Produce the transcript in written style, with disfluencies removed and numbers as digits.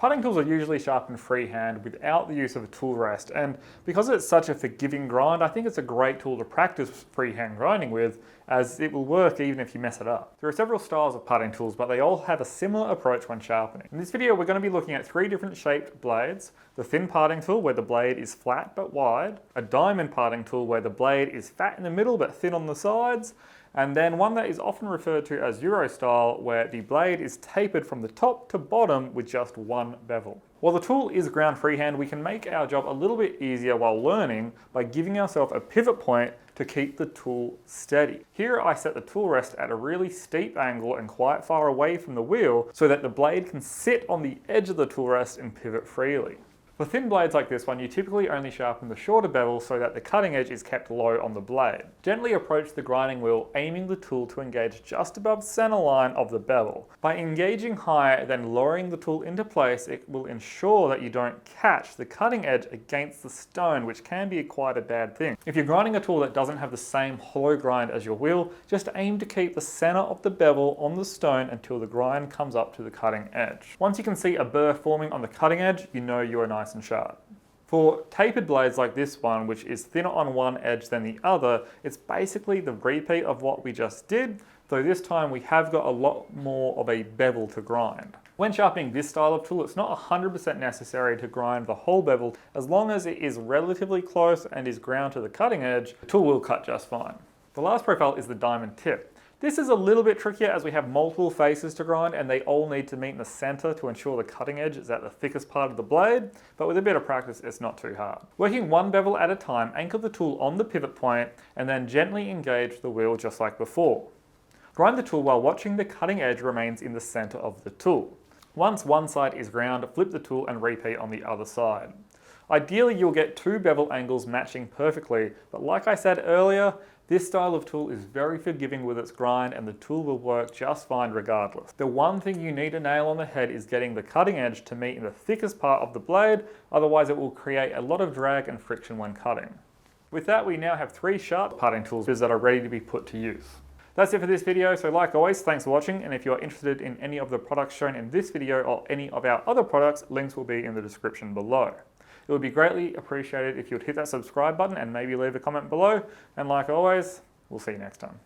Parting tools are usually sharpened freehand without the use of a tool rest, and because it's such a forgiving grind, I think it's a great tool to practice freehand grinding with, as it will work even if you mess it up. There are several styles of parting tools, but they all have a similar approach when sharpening. In this video, we're going to be looking at 3 different shaped blades: the thin parting tool, where the blade is flat but wide; a diamond parting tool, where the blade is fat in the middle but thin on the sides; and then one that is often referred to as Euro style, where the blade is tapered from the top to bottom with just one bevel. While the tool is ground freehand, we can make our job a little bit easier while learning by giving ourselves a pivot point to keep the tool steady. Here I set the tool rest at a really steep angle and quite far away from the wheel so that the blade can sit on the edge of the tool rest and pivot freely. For thin blades like this one, you typically only sharpen the shorter bevel so that the cutting edge is kept low on the blade. Gently approach the grinding wheel, aiming the tool to engage just above center line of the bevel. By engaging high, then lowering the tool into place, it will ensure that you don't catch the cutting edge against the stone, which can be quite a bad thing. If you're grinding a tool that doesn't have the same hollow grind as your wheel, just aim to keep the center of the bevel on the stone until the grind comes up to the cutting edge. Once you can see a burr forming on the cutting edge, you know you are nice and sharp. For tapered blades like this one, which is thinner on one edge than the other, it's basically the repeat of what we just did, though this time we have got a lot more of a bevel to grind. When sharpening this style of tool, it's not 100% necessary to grind the whole bevel. As long as it is relatively close and is ground to the cutting edge, the tool will cut just fine. The last profile is the diamond tip. This is a little bit trickier as we have multiple faces to grind and they all need to meet in the center to ensure the cutting edge is at the thickest part of the blade, but with a bit of practice it's not too hard. Working one bevel at a time, anchor the tool on the pivot point and then gently engage the wheel just like before. Grind the tool while watching the cutting edge remains in the center of the tool. Once one side is ground, flip the tool and repeat on the other side. Ideally you'll get 2 bevel angles matching perfectly, but like I said earlier, this style of tool is very forgiving with its grind and the tool will work just fine regardless. The one thing you need to nail on the head is getting the cutting edge to meet in the thickest part of the blade, otherwise it will create a lot of drag and friction when cutting. With that, we now have 3 sharp parting tools that are ready to be put to use. That's it for this video, so like always, thanks for watching, and if you are interested in any of the products shown in this video or any of our other products, links will be in the description below. It would be greatly appreciated if you would hit that subscribe button and maybe leave a comment below. And like always, we'll see you next time.